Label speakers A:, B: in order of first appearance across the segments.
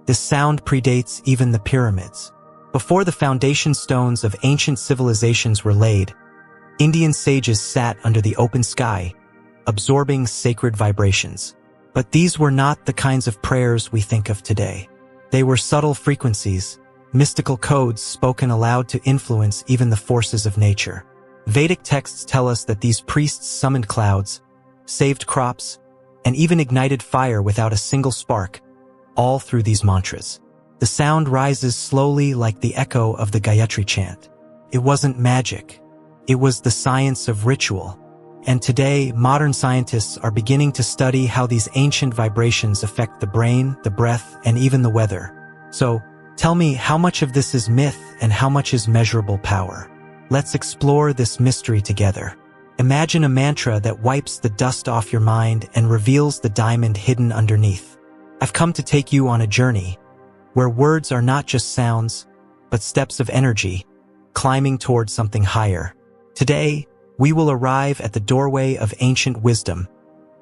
A: This sound predates even the pyramids. Before the foundation stones of ancient civilizations were laid, Indian sages sat under the open sky, absorbing sacred vibrations. But these were not the kinds of prayers we think of today. They were subtle frequencies, mystical codes spoken aloud to influence even the forces of nature. Vedic texts tell us that these priests summoned clouds, saved crops, and even ignited fire without a single spark, all through these mantras. The sound rises slowly like the echo of the Gayatri chant. It wasn't magic. It was the science of ritual. And today, modern scientists are beginning to study how these ancient vibrations affect the brain, the breath, and even the weather. So, tell me, how much of this is myth and how much is measurable power? Let's explore this mystery together. Imagine a mantra that wipes the dust off your mind and reveals the diamond hidden underneath. I've come to take you on a journey where words are not just sounds, but steps of energy, climbing towards something higher. Today, we will arrive at the doorway of ancient wisdom,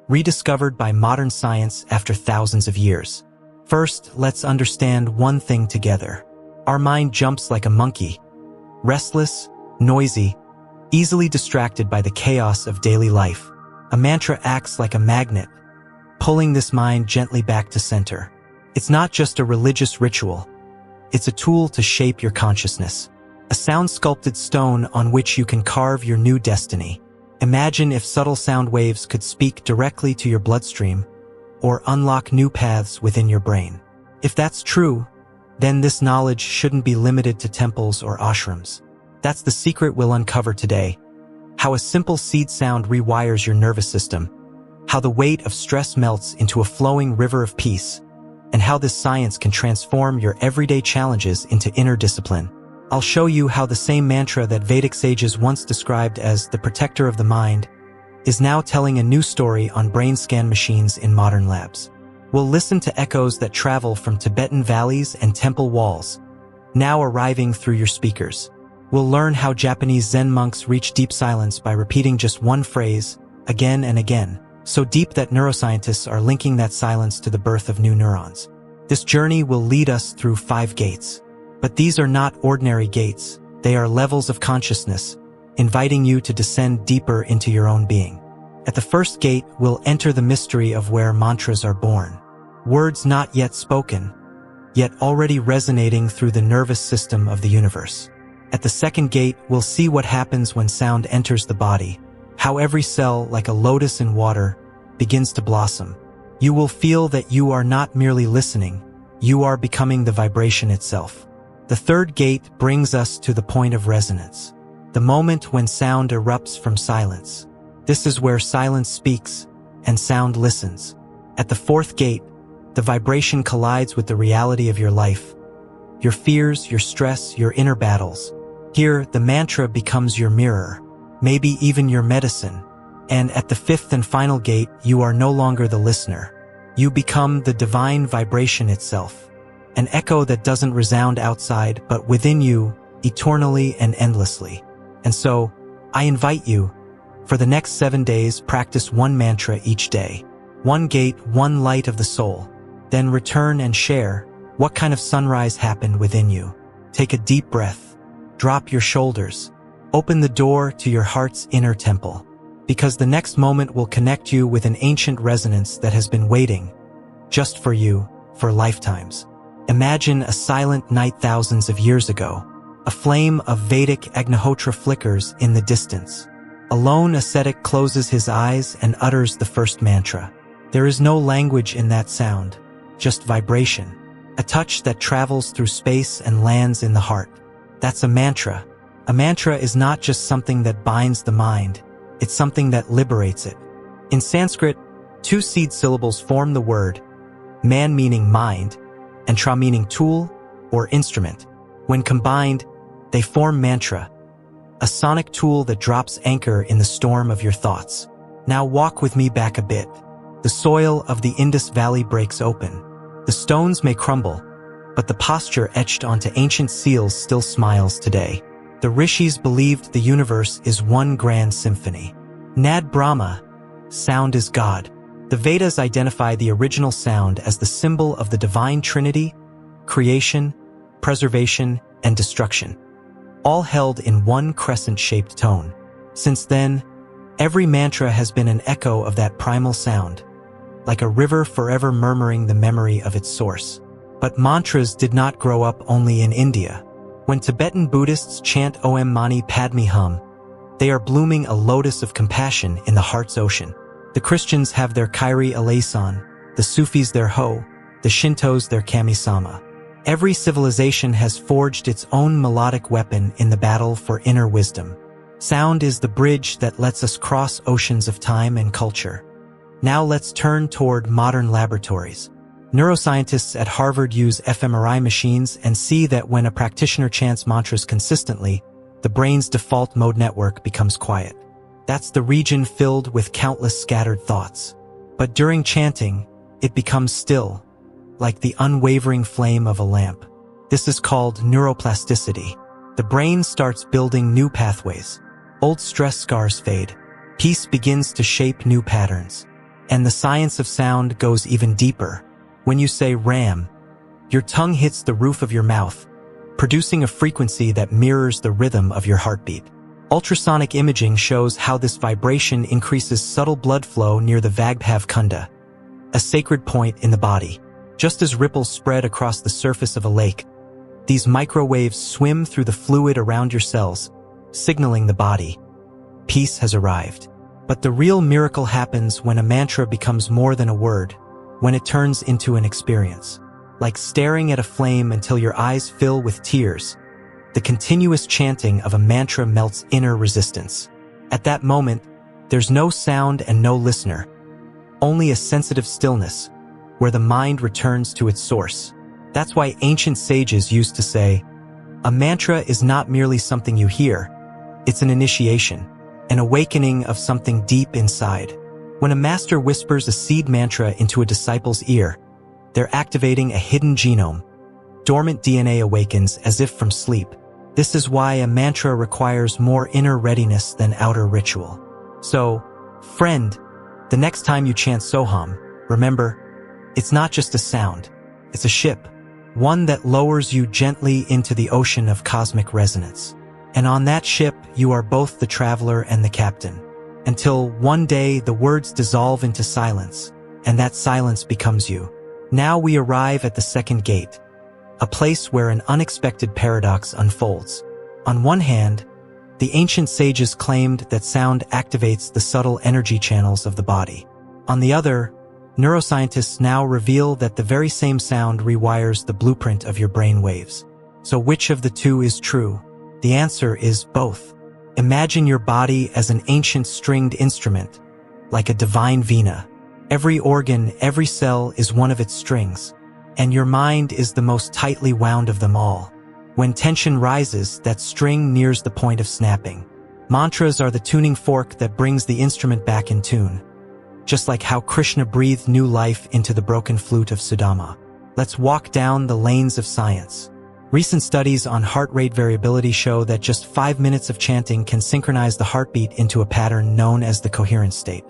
A: rediscovered by modern science after thousands of years. First, let's understand one thing together. Our mind jumps like a monkey, restless, noisy, easily distracted by the chaos of daily life. A mantra acts like a magnet, pulling this mind gently back to center. It's not just a religious ritual. It's a tool to shape your consciousness. A sound-sculpted stone on which you can carve your new destiny. Imagine if subtle sound waves could speak directly to your bloodstream or unlock new paths within your brain. If that's true, then this knowledge shouldn't be limited to temples or ashrams. That's the secret we'll uncover today. How a simple seed sound rewires your nervous system, how the weight of stress melts into a flowing river of peace, and how this science can transform your everyday challenges into inner discipline. I'll show you how the same mantra that Vedic sages once described as the protector of the mind is now telling a new story on brain scan machines in modern labs. We'll listen to echoes that travel from Tibetan valleys and temple walls, now arriving through your speakers. We'll learn how Japanese Zen monks reach deep silence by repeating just one phrase, again and again, so deep that neuroscientists are linking that silence to the birth of new neurons. This journey will lead us through 5 gates. But these are not ordinary gates. They are levels of consciousness, inviting you to descend deeper into your own being. At the first gate, we'll enter the mystery of where mantras are born. Words not yet spoken, yet already resonating through the nervous system of the universe. At the second gate, we'll see what happens when sound enters the body, how every cell, like a lotus in water, begins to blossom. You will feel that you are not merely listening, you are becoming the vibration itself. The third gate brings us to the point of resonance, the moment when sound erupts from silence. This is where silence speaks and sound listens. At the fourth gate, the vibration collides with the reality of your life, your fears, your stress, your inner battles. Here, the mantra becomes your mirror, maybe even your medicine. And at the fifth and final gate, you are no longer the listener. You become the divine vibration itself. An echo that doesn't resound outside, but within you, eternally and endlessly. And so, I invite you, for the next 7 days, practice one mantra each day. One gate, one light of the soul. Then return and share what kind of sunrise happened within you. Take a deep breath. Drop your shoulders. Open the door to your heart's inner temple. Because the next moment will connect you with an ancient resonance that has been waiting, just for you, for lifetimes. Imagine a silent night thousands of years ago. A flame of Vedic Agnihotra flickers in the distance. A lone ascetic closes his eyes and utters the first mantra. There is no language in that sound, just vibration. A touch that travels through space and lands in the heart. That's a mantra. A mantra is not just something that binds the mind, it's something that liberates it. In Sanskrit, 2 seed syllables form the word, man meaning mind, and tra meaning tool or instrument. When combined, they form mantra, a sonic tool that drops anchor in the storm of your thoughts. Now walk with me back a bit. The soil of the Indus Valley breaks open. The stones may crumble, but the posture etched onto ancient seals still smiles today. The rishis believed the universe is one grand symphony. Nad Brahma, sound is God. The Vedas identify the original sound as the symbol of the divine trinity, creation, preservation, and destruction, all held in one crescent-shaped tone. Since then, every mantra has been an echo of that primal sound, like a river forever murmuring the memory of its source. But mantras did not grow up only in India. When Tibetan Buddhists chant Om Mani Padme Hum, they are blooming a lotus of compassion in the heart's ocean. The Christians have their Kyrie eleison, the Sufis their Ho, the Shintos their Kami-sama. Every civilization has forged its own melodic weapon in the battle for inner wisdom. Sound is the bridge that lets us cross oceans of time and culture. Now let's turn toward modern laboratories. Neuroscientists at Harvard use fMRI machines and see that when a practitioner chants mantras consistently, the brain's default mode network becomes quiet. That's the region filled with countless scattered thoughts. But during chanting, it becomes still, like the unwavering flame of a lamp. This is called neuroplasticity. The brain starts building new pathways. Old stress scars fade. Peace begins to shape new patterns. And the science of sound goes even deeper. When you say Ram, your tongue hits the roof of your mouth, producing a frequency that mirrors the rhythm of your heartbeat. Ultrasonic imaging shows how this vibration increases subtle blood flow near the Vagbhav Kunda, a sacred point in the body. Just as ripples spread across the surface of a lake, these microwaves swim through the fluid around your cells, signaling the body. Peace has arrived. But the real miracle happens when a mantra becomes more than a word, when it turns into an experience. Like staring at a flame until your eyes fill with tears, the continuous chanting of a mantra melts inner resistance. At that moment, there's no sound and no listener, only a sensitive stillness, where the mind returns to its source. That's why ancient sages used to say, a mantra is not merely something you hear, it's an initiation, an awakening of something deep inside. When a master whispers a seed mantra into a disciple's ear, they're activating a hidden genome. Dormant DNA awakens as if from sleep. This is why a mantra requires more inner readiness than outer ritual. So, friend, the next time you chant Soham, remember, it's not just a sound, it's a ship, one that lowers you gently into the ocean of cosmic resonance. And on that ship, you are both the traveler and the captain. Until one day the words dissolve into silence, and that silence becomes you. Now we arrive at the second gate, a place where an unexpected paradox unfolds. On one hand, the ancient sages claimed that sound activates the subtle energy channels of the body. On the other, neuroscientists now reveal that the very same sound rewires the blueprint of your brain waves. So which of the two is true? The answer is both. Imagine your body as an ancient stringed instrument, like a divine vina. Every organ, every cell is one of its strings, and your mind is the most tightly wound of them all. When tension rises, that string nears the point of snapping. Mantras are the tuning fork that brings the instrument back in tune, just like how Krishna breathed new life into the broken flute of Sudama. Let's walk down the lanes of science. Recent studies on heart rate variability show that just 5 minutes of chanting can synchronize the heartbeat into a pattern known as the coherent state.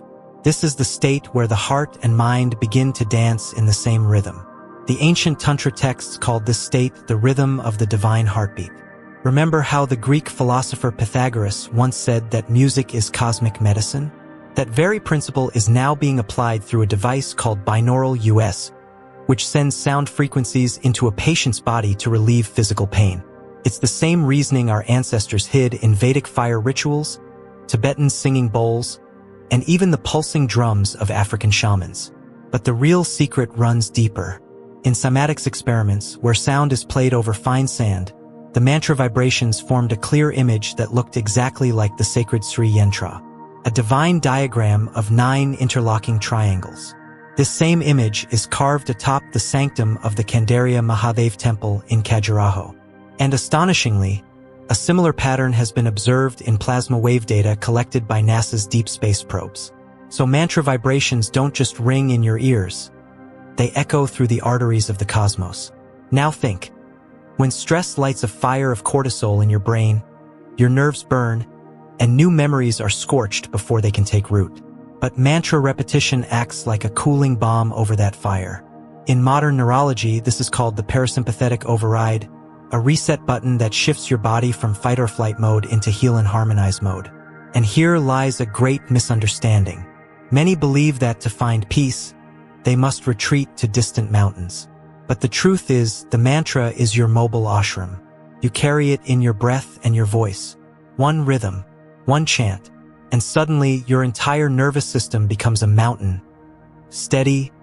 A: This is the state where the heart and mind begin to dance in the same rhythm. The ancient Tantra texts called this state the rhythm of the divine heartbeat. Remember how the Greek philosopher Pythagoras once said that music is cosmic medicine? That very principle is now being applied through a device called binaural US, which sends sound frequencies into a patient's body to relieve physical pain. It's the same reasoning our ancestors hid in Vedic fire rituals, Tibetan singing bowls, and even the pulsing drums of African shamans. But the real secret runs deeper. In cymatics experiments, where sound is played over fine sand, the mantra vibrations formed a clear image that looked exactly like the sacred Sri Yantra, a divine diagram of 9 interlocking triangles. This same image is carved atop the sanctum of the Kandariya Mahadev temple in Khajuraho. And astonishingly, a similar pattern has been observed in plasma wave data collected by NASA's deep space probes. So mantra vibrations don't just ring in your ears, they echo through the arteries of the cosmos. Now think, when stress lights a fire of cortisol in your brain, your nerves burn, and new memories are scorched before they can take root. But mantra repetition acts like a cooling balm over that fire. In modern neurology, this is called the parasympathetic override, a reset button that shifts your body from fight or flight mode into heal and harmonize mode. And here lies a great misunderstanding. Many believe that to find peace, they must retreat to distant mountains. But the truth is, the mantra is your mobile ashram. You carry it in your breath and your voice. One rhythm, one chant, and suddenly your entire nervous system becomes a mountain. Steady,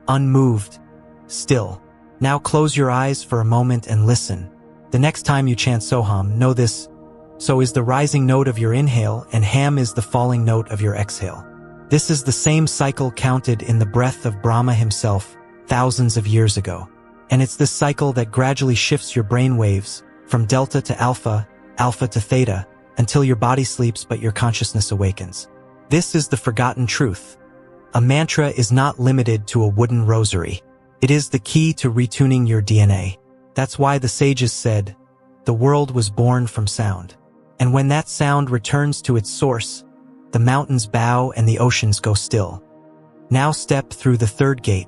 A: unmoved, still. Now close your eyes for a moment and listen. The next time you chant Soham, know this: So is the rising note of your inhale, and Ham is the falling note of your exhale. This is the same cycle counted in the breath of Brahma himself, thousands of years ago. And it's this cycle that gradually shifts your brain waves from delta to alpha, alpha to theta, until your body sleeps but your consciousness awakens. This is the forgotten truth. A mantra is not limited to a wooden rosary. It is the key to retuning your DNA. That's why the sages said, the world was born from sound. And when that sound returns to its source, the mountains bow and the oceans go still. Now step through the third gate.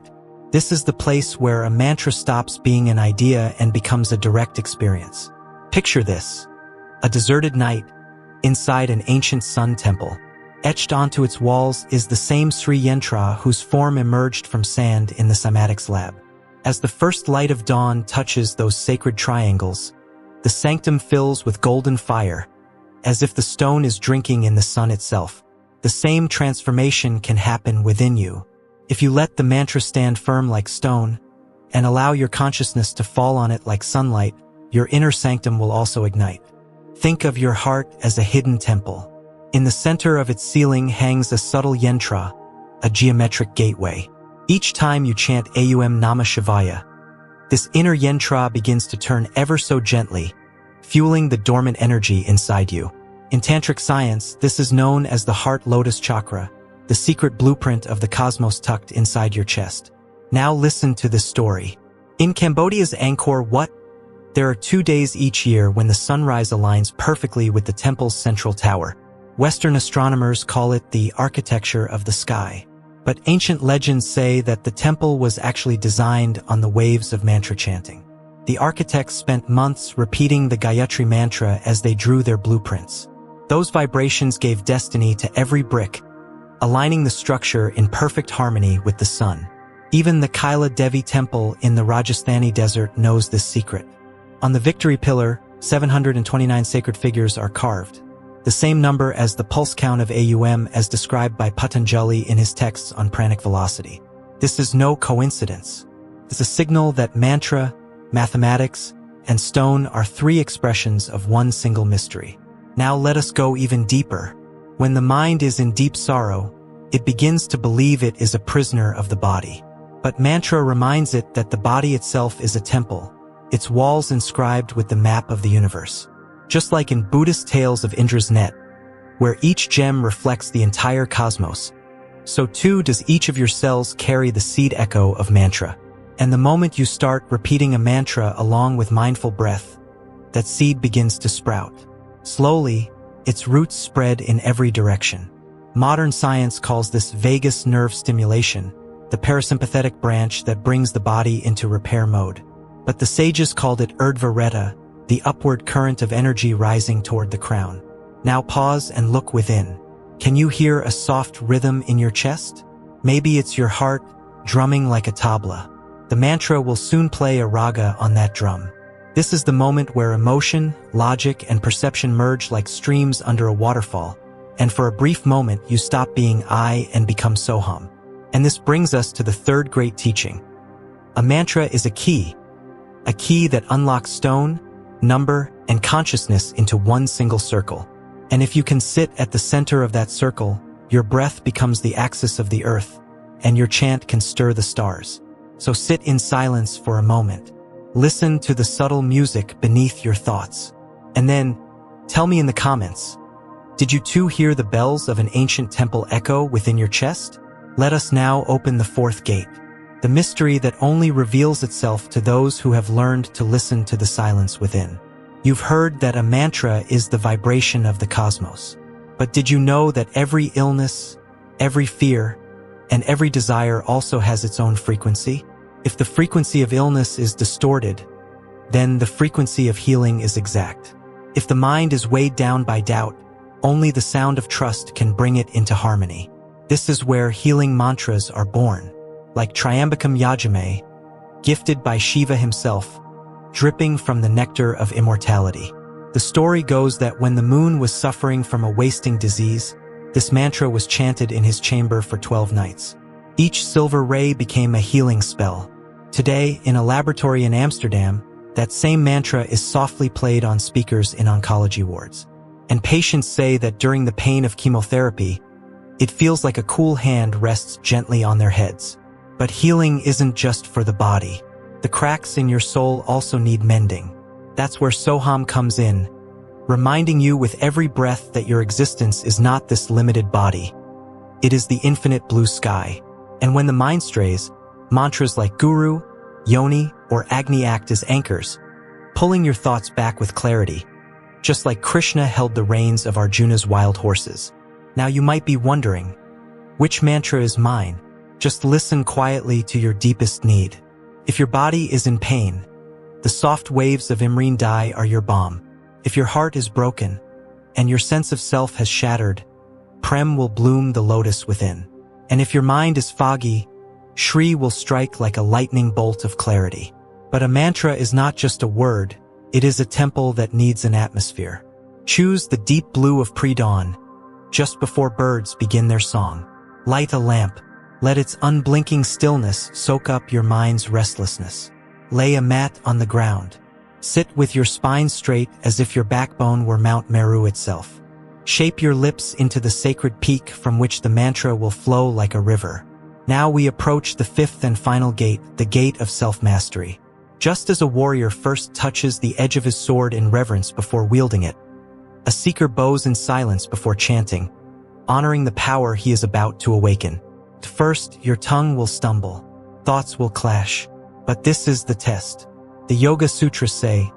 A: This is the place where a mantra stops being an idea and becomes a direct experience. Picture this: a deserted night inside an ancient sun temple. Etched onto its walls is the same Sri Yentra whose form emerged from sand in the cymatics lab. As the first light of dawn touches those sacred triangles, the sanctum fills with golden fire, as if the stone is drinking in the sun itself. The same transformation can happen within you. If you let the mantra stand firm like stone, and allow your consciousness to fall on it like sunlight, your inner sanctum will also ignite. Think of your heart as a hidden temple. In the center of its ceiling hangs a subtle yantra, a geometric gateway. Each time you chant Aum Namah Shivaya, this inner yantra begins to turn ever so gently, fueling the dormant energy inside you. In tantric science, this is known as the heart lotus chakra, the secret blueprint of the cosmos tucked inside your chest. Now listen to this story. In Cambodia's Angkor Wat, there are 2 days each year when the sunrise aligns perfectly with the temple's central tower. Western astronomers call it the architecture of the sky. But ancient legends say that the temple was actually designed on the waves of mantra chanting. The architects spent months repeating the Gayatri mantra as they drew their blueprints. Those vibrations gave destiny to every brick, aligning the structure in perfect harmony with the sun. Even the Kaila Devi temple in the Rajasthani desert knows this secret. On the victory pillar, 729 sacred figures are carved, the same number as the pulse count of Aum as described by Patanjali in his texts on pranic velocity. This is no coincidence. It's a signal that mantra, mathematics, and stone are 3 expressions of one single mystery. Now let us go even deeper. When the mind is in deep sorrow, it begins to believe it is a prisoner of the body. But mantra reminds it that the body itself is a temple, its walls inscribed with the map of the universe. Just like in Buddhist tales of Indra's net, where each gem reflects the entire cosmos, so too does each of your cells carry the seed echo of mantra. And the moment you start repeating a mantra along with mindful breath, that seed begins to sprout. Slowly, its roots spread in every direction. Modern science calls this vagus nerve stimulation, the parasympathetic branch that brings the body into repair mode. But the sages called it Urdhva Reta, the upward current of energy rising toward the crown. Now pause and look within. Can you hear a soft rhythm in your chest? Maybe it's your heart drumming like a tabla. The mantra will soon play a raga on that drum. This is the moment where emotion, logic, and perception merge like streams under a waterfall, and for a brief moment you stop being I and become Soham. And this brings us to the third great teaching. A mantra is a key that unlocks stone, number, and consciousness into one single circle. And if you can sit at the center of that circle, your breath becomes the axis of the earth, and your chant can stir the stars. So sit in silence for a moment. Listen to the subtle music beneath your thoughts. And then, tell me in the comments, did you too hear the bells of an ancient temple echo within your chest? Let us now open the fourth gate, the mystery that only reveals itself to those who have learned to listen to the silence within. You've heard that a mantra is the vibration of the cosmos. But did you know that every illness, every fear, and every desire also has its own frequency? If the frequency of illness is distorted, then the frequency of healing is exact. If the mind is weighed down by doubt, only the sound of trust can bring it into harmony. This is where healing mantras are born, like Triambakam Yajame, gifted by Shiva himself, dripping from the nectar of immortality. The story goes that when the moon was suffering from a wasting disease, this mantra was chanted in his chamber for 12 nights. Each silver ray became a healing spell. Today, in a laboratory in Amsterdam, that same mantra is softly played on speakers in oncology wards. And patients say that during the pain of chemotherapy, it feels like a cool hand rests gently on their heads. But healing isn't just for the body. The cracks in your soul also need mending. That's where Soham comes in, reminding you with every breath that your existence is not this limited body. It is the infinite blue sky. And when the mind strays, mantras like Guru, Yoni, or Agni act as anchors, pulling your thoughts back with clarity, just like Krishna held the reins of Arjuna's wild horses. Now you might be wondering, which mantra is mine? Just listen quietly to your deepest need. If your body is in pain, the soft waves of Imreen Dai are your balm. If your heart is broken, and your sense of self has shattered, Prem will bloom the lotus within. And if your mind is foggy, Shri will strike like a lightning bolt of clarity. But a mantra is not just a word, it is a temple that needs an atmosphere. Choose the deep blue of pre-dawn, just before birds begin their song. Light a lamp, let its unblinking stillness soak up your mind's restlessness. Lay a mat on the ground. Sit with your spine straight as if your backbone were Mount Meru itself. Shape your lips into the sacred peak from which the mantra will flow like a river. Now we approach the fifth and final gate, the gate of self-mastery. Just as a warrior first touches the edge of his sword in reverence before wielding it, a seeker bows in silence before chanting, honoring the power he is about to awaken. First, your tongue will stumble, thoughts will clash, but this is the test. The Yoga Sutras say,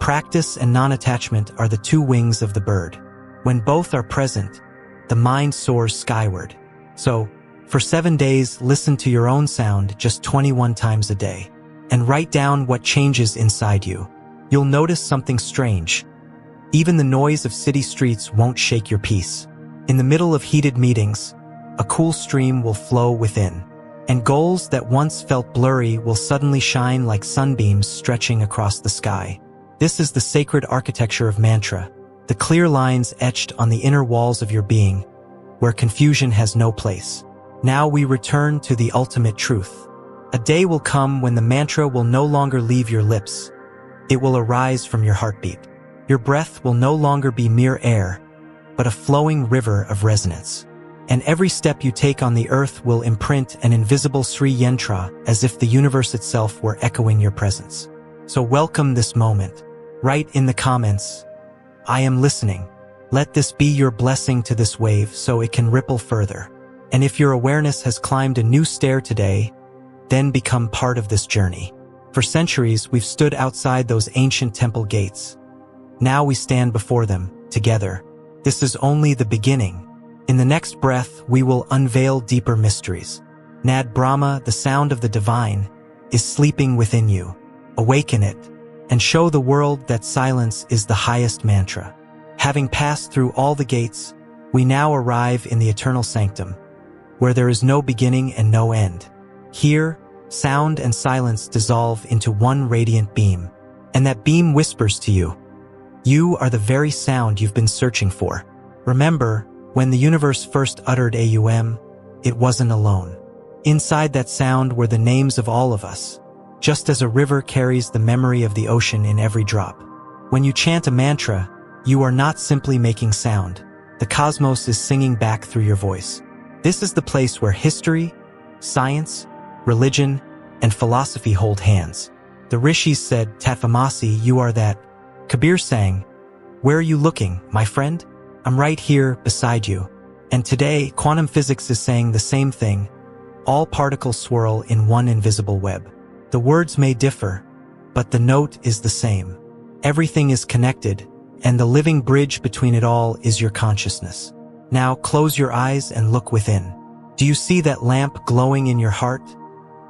A: practice and non-attachment are the two wings of the bird. When both are present, the mind soars skyward. So, for 7 days, listen to your own sound just 21 times a day, and write down what changes inside you. You'll notice something strange. Even the noise of city streets won't shake your peace. In the middle of heated meetings, a cool stream will flow within, and goals that once felt blurry will suddenly shine like sunbeams stretching across the sky. This is the sacred architecture of mantra, the clear lines etched on the inner walls of your being, where confusion has no place. Now we return to the ultimate truth. A day will come when the mantra will no longer leave your lips. It will arise from your heartbeat. Your breath will no longer be mere air, but a flowing river of resonance. And every step you take on the earth will imprint an invisible Sri Yantra as if the universe itself were echoing your presence. So welcome this moment. Write in the comments, I am listening. Let this be your blessing to this wave so it can ripple further. And if your awareness has climbed a new stair today, then become part of this journey. For centuries, we've stood outside those ancient temple gates. Now we stand before them, together. This is only the beginning. In the next breath, we will unveil deeper mysteries. Nad Brahma, the sound of the divine, is sleeping within you. Awaken it, and show the world that silence is the highest mantra. Having passed through all the gates, we now arrive in the eternal sanctum, where there is no beginning and no end. Here, sound and silence dissolve into one radiant beam, and that beam whispers to you, you are the very sound you've been searching for. Remember, when the universe first uttered Aum, it wasn't alone. Inside that sound were the names of all of us, just as a river carries the memory of the ocean in every drop. When you chant a mantra, you are not simply making sound. The cosmos is singing back through your voice. This is the place where history, science, religion, and philosophy hold hands. The rishis said, Tatvamasi, you are that. Kabir sang, where are you looking, my friend? I'm right here, beside you. And today, quantum physics is saying the same thing. All particles swirl in one invisible web. The words may differ, but the note is the same. Everything is connected, and the living bridge between it all is your consciousness. Now close your eyes and look within. Do you see that lamp glowing in your heart?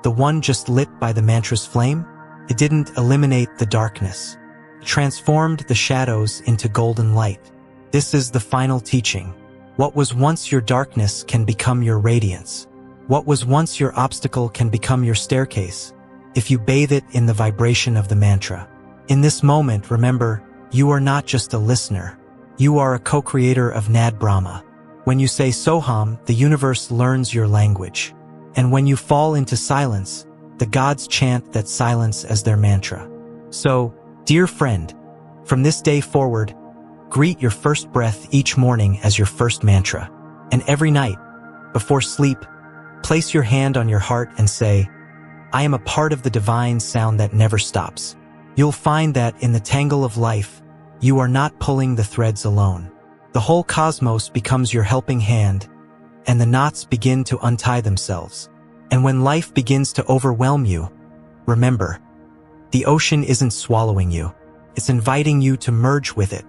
A: the one just lit by the mantra's flame? It didn't eliminate the darkness. It transformed the shadows into golden light. This is the final teaching. What was once your darkness can become your radiance. What was once your obstacle can become your staircase, if you bathe it in the vibration of the mantra. In this moment, remember, you are not just a listener. You are a co-creator of Nad Brahma. When you say Soham, the universe learns your language. And when you fall into silence, the gods chant that silence as their mantra. So, dear friend, from this day forward, greet your first breath each morning as your first mantra. And every night, before sleep, place your hand on your heart and say, I am a part of the divine sound that never stops. You'll find that in the tangle of life, you are not pulling the threads alone. The whole cosmos becomes your helping hand, and the knots begin to untie themselves. And when life begins to overwhelm you, remember, the ocean isn't swallowing you. It's inviting you to merge with it.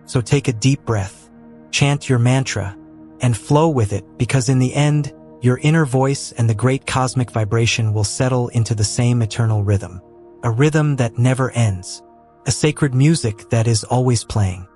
A: So take a deep breath, chant your mantra, and flow with it, because in the end, your inner voice and the great cosmic vibration will settle into the same eternal rhythm. A rhythm that never ends. A sacred music that is always playing.